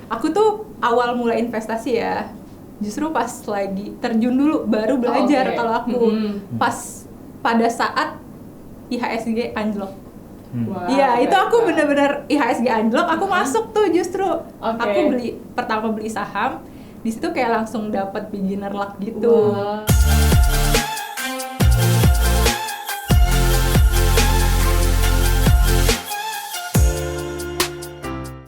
Aku tuh awal mulai investasi ya, justru pas lagi terjun dulu baru belajar. Kalau aku pas pada saat IHSG anjlok. Iya, itu aku bener-bener IHSG anjlok, aku masuk tuh justru. Aku pertama beli saham, di situ kayak langsung dapat beginner luck gitu.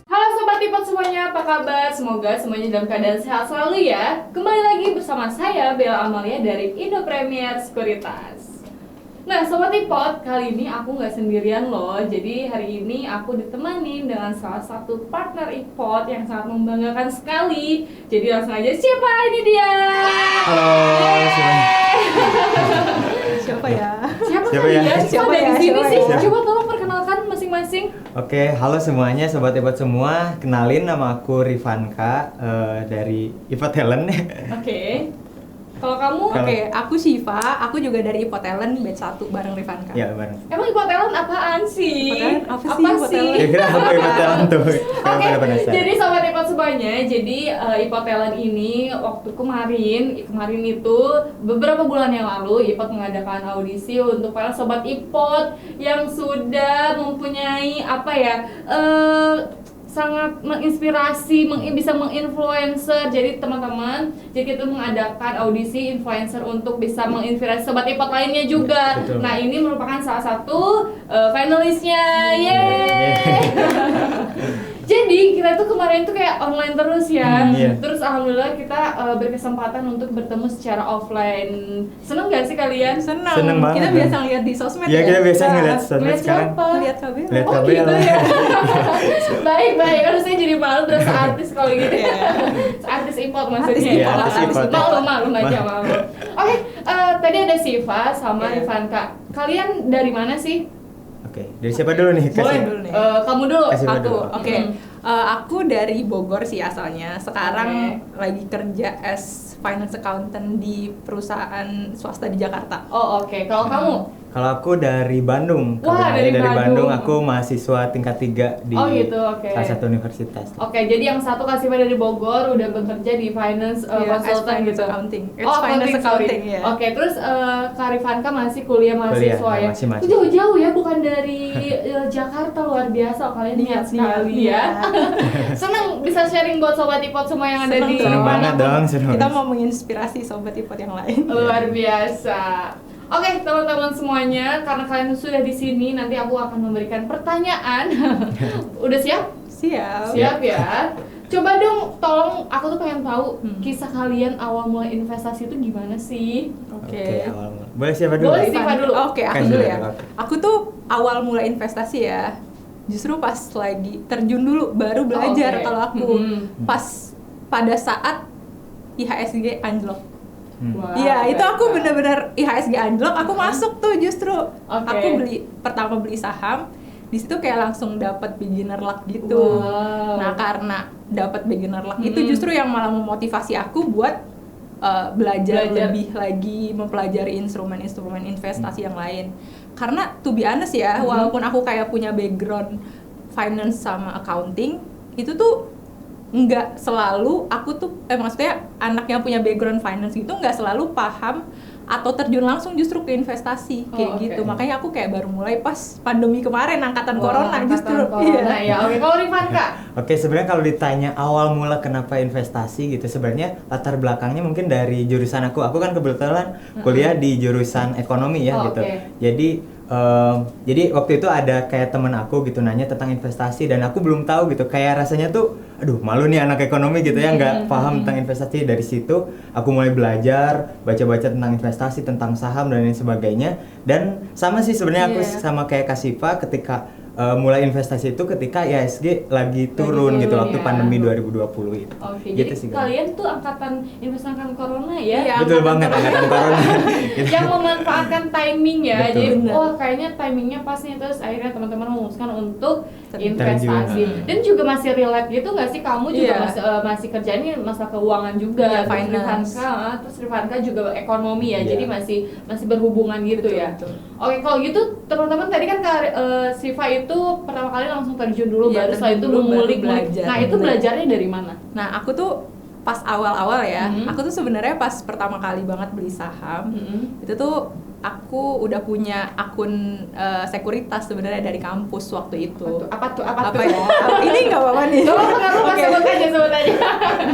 Halo Sobat Ipot semuanya, apa kabar? Semoga semuanya dalam keadaan sehat selalu ya. Kembali lagi bersama saya Bella Amalia dari Indo Premier Sekuritas. Nah Sobat Ipot, kali ini aku nggak sendirian loh. Jadi hari ini aku ditemani dengan salah satu partner Ipot yang sangat membanggakan sekali. Jadi langsung aja, siapa ini dia? Halo semuanya. Siapa ya? Siapa Siapa kali ya? ya? Siapa Dari ya? sini Siapa sih. ya? Coba tolong perkenalkan masing-masing. Oke, halo semuanya, Sobat Ipot semua. Kenalin, nama aku Rifanka dari Ipot Talent. Oke. Kalau kamu? Oke, aku Shiva, aku juga dari Ipot Talent batch 1 bareng Rifanka. Ya, bareng. Emang Ipot Talent apaan sih? Ipot Talent apa sih? Ipot Talent? Ya kira aku Ipot Talent tuh. Oke, jadi Sobat Ipot semuanya, jadi Ipot Talent ini waktu kemarin itu beberapa bulan yang lalu Ipot mengadakan audisi untuk para Sobat Ipot yang sudah mempunyai sangat menginspirasi, bisa menginfluencer. Jadi teman-teman, jadi kita mengadakan audisi influencer untuk bisa menginspirasi Sobat Ipot lainnya juga. Betul. Nah ini merupakan salah satu finalisnya, yeay! Jadi kita tuh kemarin tuh kayak online terus ya. Terus alhamdulillah kita berkesempatan untuk bertemu secara offline. Seneng gak sih kalian? Seneng banget. Kita biasa lihat di sosmed Ya, kita biasa ngeliat sosmed Ngeliat sekarang. siapa? Lihat KB. Lihat Oh KB gitu lah. ya. Baik, kan saya jadi malu berasa artis kalau gitu ya. Artis Ipot maksudnya. Artis Iya, artis Ipot. Malu aja malu. Oke, tadi ada Shiva sama Iya. Rifanka. Kalian dari mana sih? Oke, dari siapa dulu nih? Boleh dulu nih. Kamu dulu. Kasih Aku, dulu. oke. Aku dari Bogor sih asalnya. Sekarang lagi kerja as finance accountant di perusahaan swasta di Jakarta. Oh oke. Kalau kamu? Kalau aku dari Bandung. Wah, Kebetulan dari Bandung. Aku mahasiswa tingkat 3 di Oh, gitu, oke. salah satu universitas. Oke, jadi yang satu Kasifa dari Bogor udah bekerja di finance Iya, as consultant finance gitu. accounting. As Oh, finance accounting, sorry. ya. Oke, terus Kak Rifanka masih kuliah mahasiswa Kuliah, ya. masih mahasiswa. Itu jauh-jauh ya, bukan dari Jakarta, luar biasa. Kalian niat sekali ya. Seneng bisa sharing buat Sobat Ipot semua yang ada di Seneng banget dong, seneng Kita banget. mau menginspirasi sobat Ipot yang lain. Luar biasa. Oke, teman-teman semuanya, karena kalian sudah di sini, nanti aku akan memberikan pertanyaan. Udah siap? Siap. Siap ya. Coba dong, tolong aku tuh pengen tahu kisah kalian awal mulai investasi itu gimana sih? Oke. awal mula. Boleh siapa dulu? Boleh. Siva dulu. Oke, aku Kasih dulu dulu, ya. oke. Aku tuh awal mulai investasi ya, justru pas lagi terjun dulu baru belajar. Oke. Kalau aku pas pada saat IHSG anjlok. Wah, Iya, itu aku keren. bener-bener IHSG anjlok, aku masuk tuh justru. Oke. Aku pertama beli saham, di situ kayak langsung dapat beginner luck gitu. Wow. Nah, karena dapat beginner luck itu justru yang malah memotivasi aku buat belajar lebih lagi, mempelajari instrumen-instrumen investasi yang lain. Karena to be honest ya, walaupun aku kayak punya background finance sama accounting, itu tuh nggak selalu aku tuh maksudnya anak yang punya background finance gitu nggak selalu paham atau terjun langsung justru ke investasi kayak oke. gitu. Makanya aku kayak baru mulai pas pandemi kemarin, angkatan Wah, corona angkatan justru. corona ya. Oke, kalau Rifanka? Oke, sebenarnya kalau ditanya awal mula kenapa investasi gitu, sebenarnya latar belakangnya mungkin dari jurusan aku. Aku kan kebetulan kuliah di jurusan ekonomi ya gitu. Oke. Jadi waktu itu ada kayak temen aku gitu nanya tentang investasi dan aku belum tahu gitu. Kayak rasanya tuh, aduh malu nih anak ekonomi gitu ya nggak paham tentang investasi. Dari situ aku mulai belajar, baca-baca tentang investasi, tentang saham dan lain sebagainya. Dan sama sih sebenarnya aku sama kayak Kasifa ketika mulai investasi itu ketika IHSG lagi turun gitu waktu ya. pandemi 2020 itu. Oke, Gitu jadi sih, kalian tuh investasi corona ya? Iya. Betul banget angkatan corona. Gitu. Yang memanfaatkan timing ya. Betul. Jadi Benar. kayaknya timingnya pas nih, terus akhirnya teman-teman memutuskan untuk investasi. Dan juga masih relate gitu nggak sih, kamu juga masih kerjanya masalah keuangan juga, finance. Terus Rifanka juga ekonomi ya, jadi masih berhubungan gitu ya. Oke, kalau gitu teman-teman tadi kan Siva itu pertama kali langsung terjun dulu, baru setelah itu mengulik belajar. Nah itu belajarnya dari mana? Nah aku tuh pas awal-awal ya, aku tuh sebenarnya pas pertama kali banget beli saham, itu tuh aku udah punya akun sekuritas sebenarnya dari kampus waktu itu. Apa tuh? Ya? Ini nggak apa-apa nih. Sebut aja.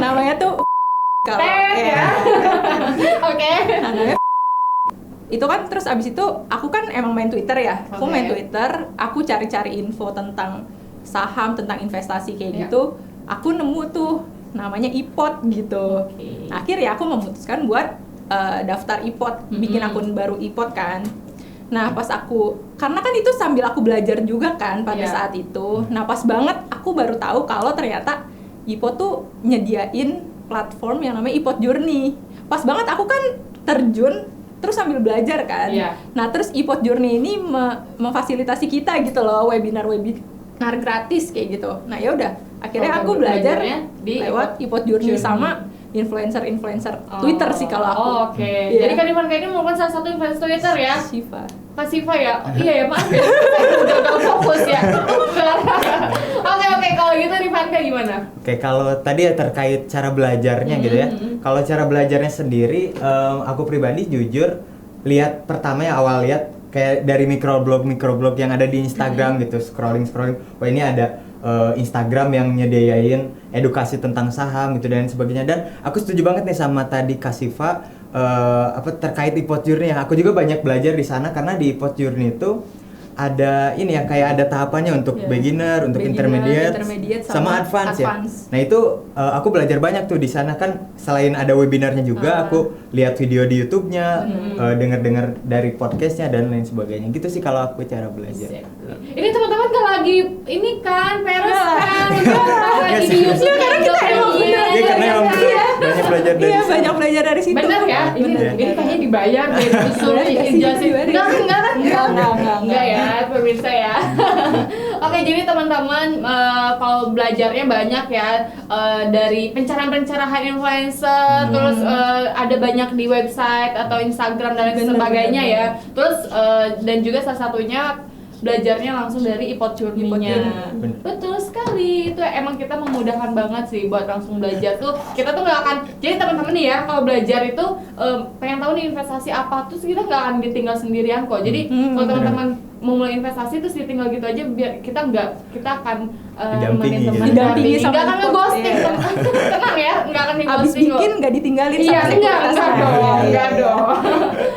Namanya tuh kalau ya. Oke. Itu kan terus abis itu aku kan emang main Twitter ya. Aku main Twitter, aku cari-cari info tentang saham, tentang investasi kayak gitu. Aku nemu tuh namanya iPod gitu. Akhirnya aku memutuskan buat daftar iPod, bikin akun baru iPod kan. Nah pas karena kan itu sambil aku belajar juga kan pada saat itu. Nah pas banget aku baru tahu kalau ternyata iPod tuh nyediain platform yang namanya iPod Journey. Pas banget aku kan terjun terus sambil belajar kan. Nah terus iPod Journey ini memfasilitasi kita gitu loh, webinar gratis kayak gitu. Nah ya udah, akhirnya aku belajar lewat iPod Journey sama influencer Twitter sih kalau aku. Jadi kan Rifanka ini merupakan salah satu influencer Twitter ya? Kak Siva ya? Iya ya, maaf ya, saya udah fokus ya. Oke, kalau gitu Rifanka gimana? Kalau tadi ya terkait cara belajarnya gitu ya. Kalau cara belajarnya sendiri, aku pribadi jujur pertama ya awal lihat kayak dari microblog yang ada di Instagram gitu, scrolling. Wah ini ada Instagram yang nyediain edukasi tentang saham gitu dan sebagainya. Dan aku setuju banget nih sama tadi Kak Siva terkait iPod Journey. Aku juga banyak belajar di sana karena di iPod Journey itu ada ini ya, kayak ada tahapannya untuk beginner, untuk intermediate sama advance ya. Nah itu aku belajar banyak tuh di sana kan. Selain ada webinarnya juga, aku lihat video di YouTube-nya, dengar dari podcastnya dan lain sebagainya. Gitu sih kalau aku cara belajar. Ini teman-teman kalau lagi ini kan peres kan, lagi di YouTube karena kita emang bener. Karena emang banyak belajar dari situ. Banyak belajar dari situ. Bener ya? Ini kayaknya dibayar deh, disuruh dijelasin. Enggak ya, pemirsa ya. Oke, jadi teman-teman kalau belajarnya banyak ya, dari pencerahan influencer, terus ada banyak di website atau Instagram dan lain sebagainya ya. Terus dan juga salah satunya belajarnya langsung dari iPod Journey-nya. Betul sekali, itu emang kita memudahkan banget sih buat langsung belajar tuh. Kita tuh nggak akan, jadi teman-teman nih ya, kalau belajar itu pengen tahu nih investasi apa, terus kita nggak akan ditinggal sendirian kok. Jadi kalau teman-teman mau mulai investasi terus ditinggal gitu aja, biar kita akan didampingi sama nggak akan nge-ghosting, tenang ya, nggak akan nge-ghosting. Abis bikin nggak ditinggalin sama enggak dong.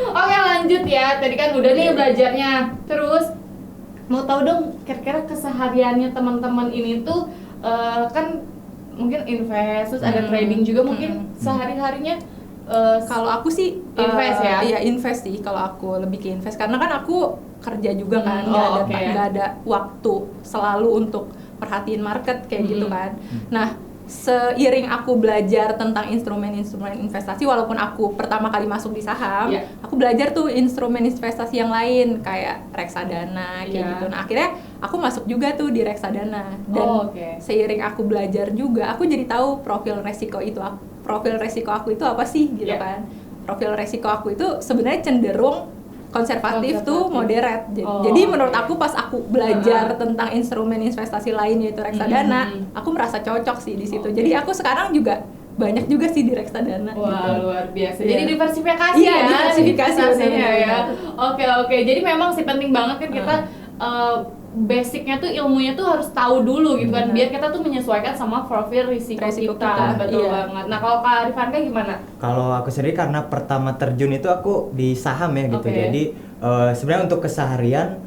Oke, lanjut ya, tadi kan udah nih belajarnya, terus mau tahu dong kira-kira kesehariannya teman-teman ini tuh kan mungkin invest, terus ada trading juga, mungkin sehari-harinya kalau aku sih invest ya? Iya invest sih, kalau aku lebih ke invest karena kan aku kerja juga kan, nggak ada waktu selalu untuk perhatiin market kayak gitu kan. Nah seiring aku belajar tentang instrumen-instrumen investasi, walaupun aku pertama kali masuk di saham, aku belajar tuh instrumen investasi yang lain kayak reksadana kayak gitu. Nah akhirnya aku masuk juga tuh di reksadana dan seiring aku belajar juga, aku jadi tahu profil resiko aku itu apa sih gitu kan. Profil resiko aku itu sebenarnya cenderung konservatif tuh moderate. Jadi menurut aku pas aku belajar tentang instrumen investasi lain yaitu reksadana, aku merasa cocok sih di situ. Jadi aku sekarang juga banyak juga sih di reksadana. Wah, luar biasa. Jadi diversifikasi ya. Diversifikasi ya. Oke. Jadi memang sih penting banget kan kita basicnya tuh ilmunya tuh harus tahu dulu gitu kan, biar kita tuh menyesuaikan sama profil risiko kita. Betul banget. Nah kalau Kak Rifanka gimana? Kalau aku sendiri karena pertama terjun itu aku di saham ya gitu. Jadi sebenarnya untuk keseharian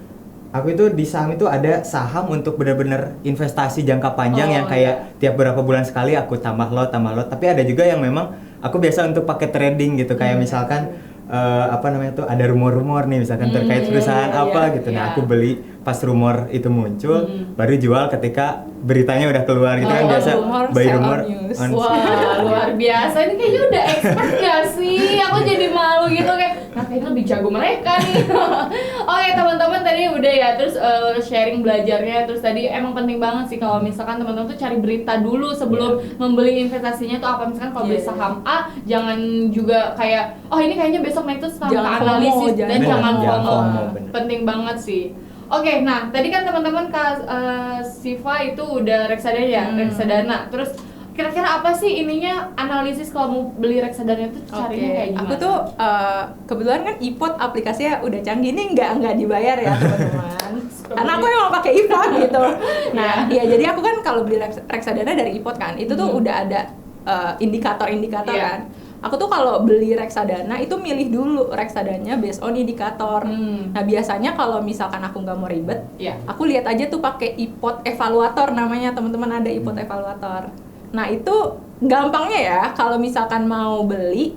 aku itu di saham itu ada saham untuk benar-benar investasi jangka panjang yang kayak tiap berapa bulan sekali aku tambah lot. Tapi ada juga yang memang aku biasa untuk pakai trading gitu, kayak misalkan ada rumor-rumor nih misalkan terkait perusahaan gitu. Nah aku beli pas rumor itu muncul, baru jual ketika beritanya udah keluar gitu kan, biasa by rumor on Wah, luar biasa. Ini kayaknya udah expert gak sih? Aku jadi malu gitu kayak, nah kayaknya lebih jago mereka nih. Oke teman-teman, tadi udah ya, terus sharing belajarnya, terus tadi emang penting banget sih kalau misalkan teman-teman tuh cari berita dulu sebelum membeli investasinya tuh apa. Misalkan kalau beli saham A, jangan juga kayak, oh ini kayaknya besok naik terus tanpa analisis, dan jangan FOMO. Penting banget sih. Oke, nah tadi kan teman-teman Kak Siva itu udah reksadana ya, reksadana. Terus kira-kira apa sih ininya analisis kalau mau beli reksadana itu carinya kayak gimana? Aku tuh kebetulan kan iPod aplikasinya udah canggih, ini nggak dibayar ya teman-teman. Karena aku emang pakai iPod gitu. Nah, ya jadi aku kan kalau beli reksadana dari iPod kan, itu tuh udah ada indikator-indikator kan. Aku tuh kalau beli reksadana itu milih dulu reksadanya based on indikator. Nah biasanya kalau misalkan aku nggak mau ribet, aku lihat aja tuh pakai iPod evaluator namanya, teman-teman, ada iPod evaluator. Nah itu gampangnya ya, kalau misalkan mau beli,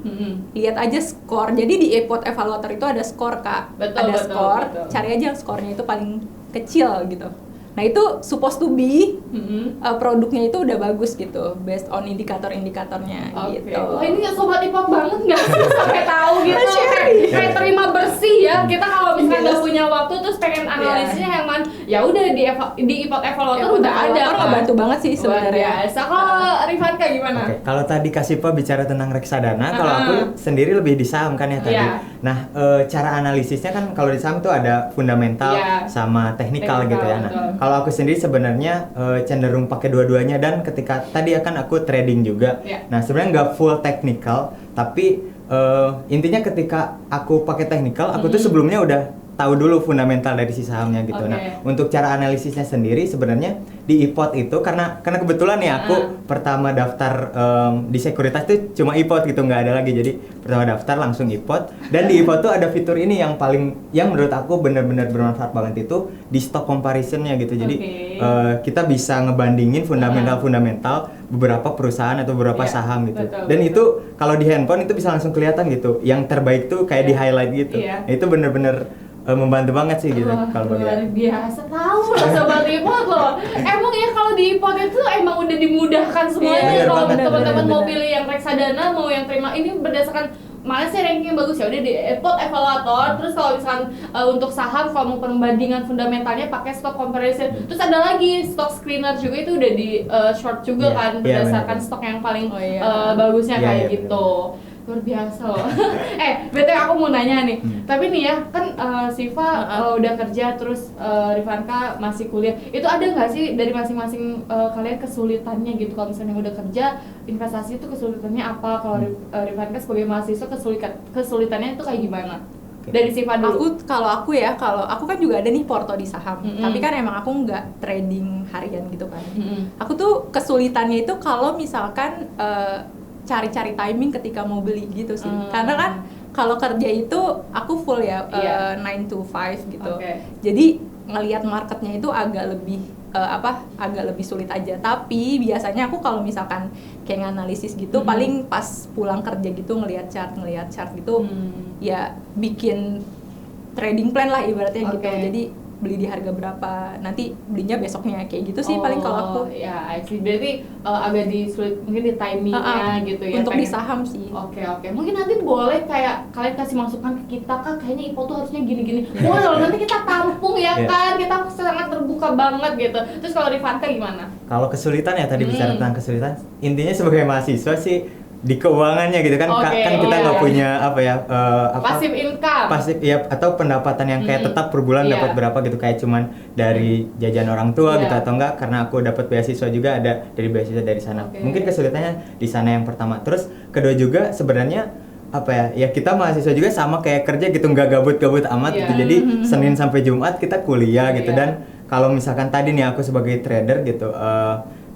lihat aja skor. Jadi di iPod evaluator itu ada skor Kak, ada skor. Cari aja yang skornya itu paling kecil gitu. Nah itu supposed to be produknya itu udah bagus gitu, based on indikator-indikatornya gitu. Oh ini sobat iPod banget nggak sih sampai tahu gitu, kayak terima bersih ya. Kita kalau misalnya nggak punya waktu terus pengen analisisnya yang mana, ya udah di iPod evaluator udah ada. Ngebantu banget sih sebenarnya. Kalau Rifanka gimana? Kalau tadi Kak Siva bicara tentang reksadana, kalau aku sendiri lebih di saham kan ya tadi. Nah cara analisisnya kan kalau di saham tuh ada fundamental sama teknikal gitu ya. Nah kalau aku sendiri sebenarnya cenderung pakai dua-duanya, dan ketika tadi akan aku trading juga. Nah sebenarnya nggak full technical, tapi intinya ketika aku pakai technical, aku tuh sebelumnya udah tahu dulu fundamental dari si sahamnya gitu. Nah untuk cara analisisnya sendiri sebenarnya di iPod itu karena kebetulan nih aku pertama daftar di sekuritas tuh cuma iPod gitu, nggak ada lagi. Jadi pertama daftar langsung iPod, dan di iPod tuh ada fitur ini yang menurut aku benar-benar bermanfaat banget, itu di stock comparisonnya gitu. Jadi kita bisa ngebandingin fundamental beberapa perusahaan atau beberapa saham gitu. Dan itu kalau di handphone itu bisa langsung kelihatan gitu. Yang terbaik tuh kayak di highlight gitu. Nah, itu benar-benar membantu banget sih gitu kalau bagi luar biasa. Tahu loh sobat iPod loh. Emang ya kalau di iPod itu emang udah dimudahkan semuanya. Kalau teman-teman mau pilih yang reksadana, mau yang terima ini berdasarkan mana sih ranking bagus, ya udah di iPod evaluator. Terus kalau misalkan untuk saham, kalau mau perbandingan fundamentalnya pakai stock comparison. Terus ada lagi stock screener juga, itu udah di short juga kan berdasarkan stok yang paling bagusnya kayak gitu. Luar biasa loh. BTW aku mau nanya nih. Tapi nih ya, kan Siva udah kerja, terus Rifanka masih kuliah. Itu ada nggak sih dari masing-masing kalian kesulitannya gitu? Kalau misalnya udah kerja, investasi itu kesulitannya apa? Kalau Rifanka sebagai mahasiswa kesulitannya itu kayak gimana? Dari Siva dulu. Kalau aku kan juga ada nih porto di saham. Tapi kan emang aku nggak trading harian gitu kan. Aku tuh kesulitannya itu kalau misalkan cari-cari timing ketika mau beli gitu sih. Karena kan kalau kerja itu aku full ya 9 to 5 gitu. Jadi ngelihat marketnya itu agak lebih sulit aja. Tapi biasanya aku kalau misalkan kayak nganalisis gitu paling pas pulang kerja gitu ngelihat chart gitu ya bikin trading plan lah ibaratnya gitu. Jadi beli di harga berapa, nanti belinya besoknya, kayak gitu sih paling kalau aku. Ya, berarti agak disulit mungkin di timingnya gitu ya. Untuk di saham sih. Oke. Mungkin nanti boleh kayak kalian kasih masukan ke kita, Kak, kayaknya IPO tuh harusnya gini-gini. Boleh loh, nanti kita tampung ya kan, kita sangat terbuka banget gitu. Terus kalau Rifanka gimana? Kalau kesulitan ya tadi bicara tentang kesulitan, intinya sebagai mahasiswa sih di keuangannya gitu kan, kan kita nggak punya passive income, ya, atau pendapatan yang kayak tetap per bulan dapat berapa gitu, kayak cuman dari jajan orang tua gitu, atau enggak karena aku dapat beasiswa juga, ada dari beasiswa dari sana. Mungkin kesulitannya di sana yang pertama. Terus kedua juga sebenarnya ya kita mahasiswa juga sama kayak kerja gitu, nggak gabut-gabut amat gitu. Jadi Senin sampai Jumat kita kuliah gitu. Dan kalau misalkan tadi nih aku sebagai trader gitu,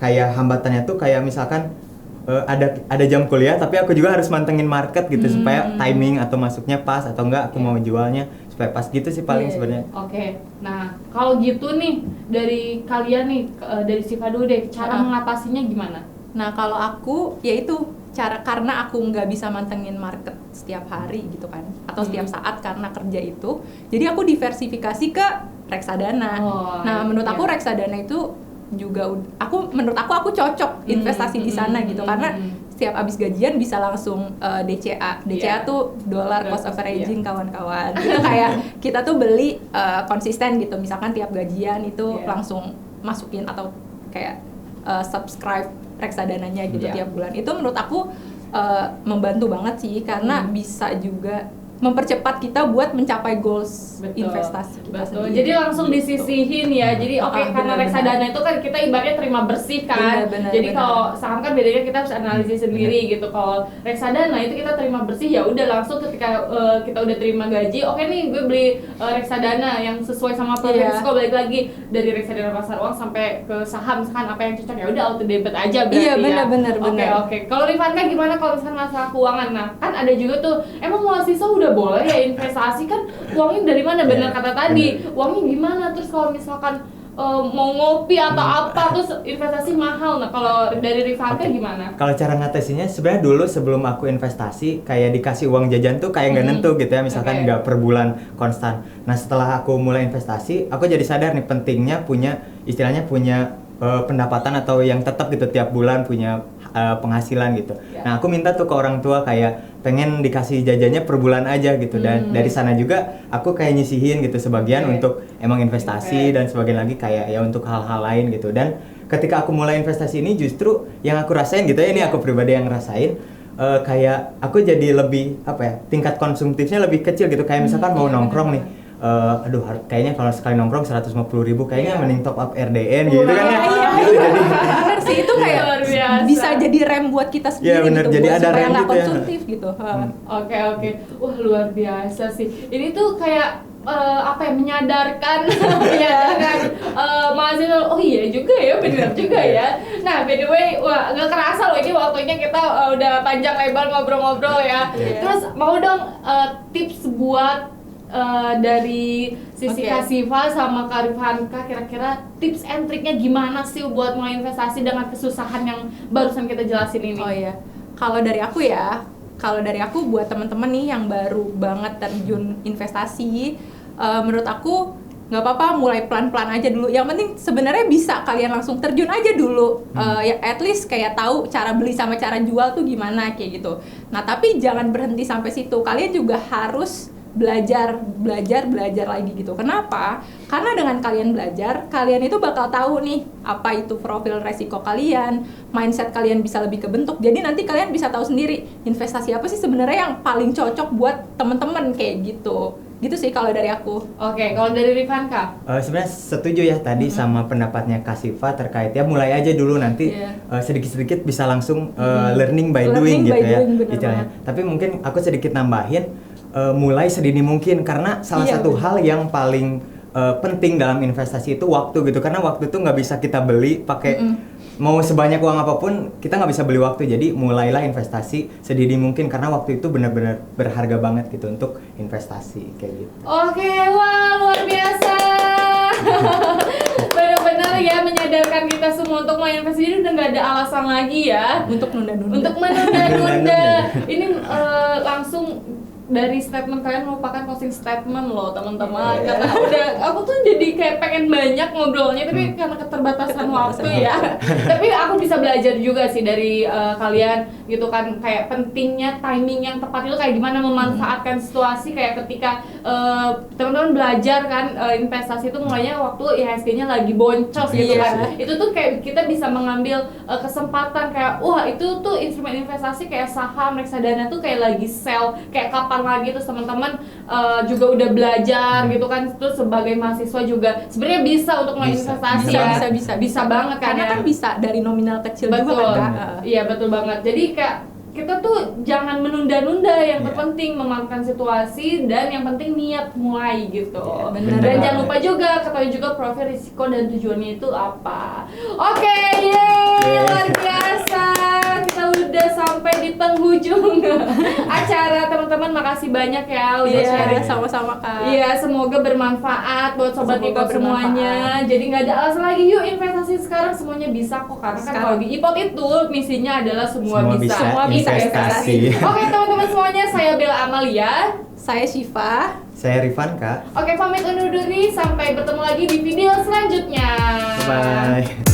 kayak hambatannya tuh kayak misalkan ada jam kuliah, tapi aku juga harus mantengin market gitu supaya timing atau masuknya pas atau enggak aku mau jualnya supaya pas gitu sih paling sebenarnya. Nah kalau gitu nih dari kalian nih, dari Siva dulu deh, cara mengatasinya gimana? Nah kalau aku yaitu karena aku nggak bisa mantengin market setiap hari gitu kan, atau setiap saat karena kerja itu, jadi aku diversifikasi ke reksadana. Nah, menurut aku reksadana itu juga menurut aku cocok investasi di sana gitu, karena setiap abis gajian bisa langsung DCA tuh dollar cost averaging kawan-kawan. Itu kayak kita tuh beli konsisten gitu, misalkan tiap gajian itu langsung masukin atau kayak subscribe reksadananya gitu tiap bulan. Itu menurut aku membantu banget sih, karena bisa juga mempercepat kita buat mencapai goals investasi kita sendiri. Jadi langsung disisihin ya. Jadi karena reksadana itu kan kita ibaratnya terima bersih kan. Jadi kalau saham kan bedanya kita harus analisis sendiri gitu. Kalau reksadana itu kita terima bersih, ya udah langsung ketika kita udah terima gaji, oke nih gue beli reksadana yang sesuai sama profil risiko, balik lagi dari reksadana pasar uang sampai ke saham, misalkan apa yang cocok ya udah auto debit aja berarti. Iya, benar. Oke. Kalau Rifanka gimana kalau misalkan masalah keuangan? Nah, kan ada juga tuh emang mahasiswa udah boleh ya investasi, kan uangnya dari mana, benar kata tadi, uangnya gimana, terus kalau misalkan mau ngopi atau apa terus investasi mahal. Nah, kalau dari Rifanka gimana? Kalau cara ngatasinya sebenarnya dulu sebelum aku investasi kayak dikasih uang jajan tuh kayak nggak nentu gitu ya, misalkan nggak per bulan konstan. Nah, setelah aku mulai investasi, aku jadi sadar nih pentingnya punya pendapatan atau yang tetap gitu, tiap bulan punya penghasilan gitu. Nah, aku minta tuh ke orang tua kayak pengen dikasih jajannya per bulan aja gitu, dan dari sana juga aku kayak nyisihin gitu sebagian untuk emang investasi dan sebagian lagi kayak ya untuk hal-hal lain gitu. Dan ketika aku mulai investasi ini justru yang aku rasain gitu ya, ini aku pribadi yang ngerasain kayak aku jadi lebih tingkat konsumtifnya lebih kecil gitu, kayak misalkan mau nongkrong nih. Kayaknya kalau sekali nongkrong 150.000 kayaknya mending top up RDN gitu kan ya. Bener sih, itu kayak bisa jadi rem buat kita sendiri gitu, jadi buat ada supaya rem nggak gitu ya. konsumtif gitu. Oke. Wah, luar biasa sih. Ini tuh kayak menyadarkan mahasiswa, oh iya juga ya, benar juga ya. Nah, by the way, wah nggak kerasa loh ini waktunya kita udah panjang lebar ngobrol-ngobrol ya. Terus mau dong tips buat dari sisi Kasifa sama Kak Rifanka, kira-kira tips and triknya gimana sih buat mulai investasi dengan kesusahan yang barusan kita jelasin ini? Oh iya, kalau dari aku buat teman-teman nih yang baru banget terjun investasi, menurut aku nggak apa-apa, mulai pelan-pelan aja dulu. Yang penting sebenarnya bisa kalian langsung terjun aja dulu, ya at least kayak tahu cara beli sama cara jual tuh gimana kayak gitu. Nah, tapi jangan berhenti sampai situ, kalian juga harus belajar lagi gitu. Kenapa? Karena dengan kalian belajar, kalian itu bakal tahu nih apa itu profil resiko kalian, mindset kalian bisa lebih kebentuk. Jadi nanti kalian bisa tahu sendiri investasi apa sih sebenarnya yang paling cocok buat temen-temen kayak gitu. Gitu sih kalau dari aku. Oke, kalau dari Rifanka? Sebenarnya setuju ya tadi sama pendapatnya Kasifa terkait ya mulai aja dulu, nanti sedikit-sedikit bisa langsung learning by doing gitu ya istilahnya. Tapi mungkin aku sedikit nambahin, mulai sedini mungkin, karena salah satu hal yang paling penting dalam investasi itu waktu gitu, karena waktu itu nggak bisa kita beli pakai mau sebanyak uang apapun, kita nggak bisa beli waktu. Jadi mulailah investasi sedini mungkin, karena waktu itu benar-benar berharga banget gitu untuk investasi kayak gitu. Oke, wah luar biasa. Benar-benar ya menyadarkan kita semua untuk main investasi, udah nggak ada alasan lagi ya untuk menunda-nunda. Ini langsung dari statement kalian merupakan closing statement loh teman-teman. Karena aku tuh jadi kayak pengen banyak ngobrolnya, tapi karena keterbatasan waktu ya. Tapi aku bisa belajar juga sih dari kalian gitu kan, kayak pentingnya timing yang tepat itu kayak gimana memanfaatkan situasi, kayak ketika teman-teman belajar kan investasi itu mulainya waktu IHSG-nya lagi boncos gitu kan. Itu tuh kayak kita bisa mengambil kesempatan kayak wah itu tuh instrumen investasi kayak saham, reksadana tuh kayak lagi sell, kayak kapan lagi. Terus teman-teman juga udah belajar gitu kan, terus sebagai mahasiswa juga sebenarnya bisa untuk mulai investasi bisa banget kan, karena kan bisa dari nominal kecil juga kan. Iya betul banget. Jadi kayak kita tuh jangan menunda-nunda, yang terpenting memanfaatkan situasi dan yang penting niat mulai gitu. Dan jangan lupa juga ketahui juga profil risiko dan tujuannya itu apa. Oke, yeay, luar biasa. Kita udah udah sampai di penghujung acara teman-teman. Makasih banyak ya udah sharing. Sama-sama Kak. Iya, semoga bermanfaat buat sobat Semoga IPOT semuanya. Jadi nggak ada alasan lagi, yuk investasi sekarang semuanya bisa kok. Karena kan kalau di IPOT itu misinya adalah semua bisa. Semua bisa investasi. Oke teman-teman semuanya, saya Bella Amalia. Saya Syifa. Saya Rifan, Kak. Oke, pamit undur diri. Sampai bertemu lagi di video selanjutnya. Bye.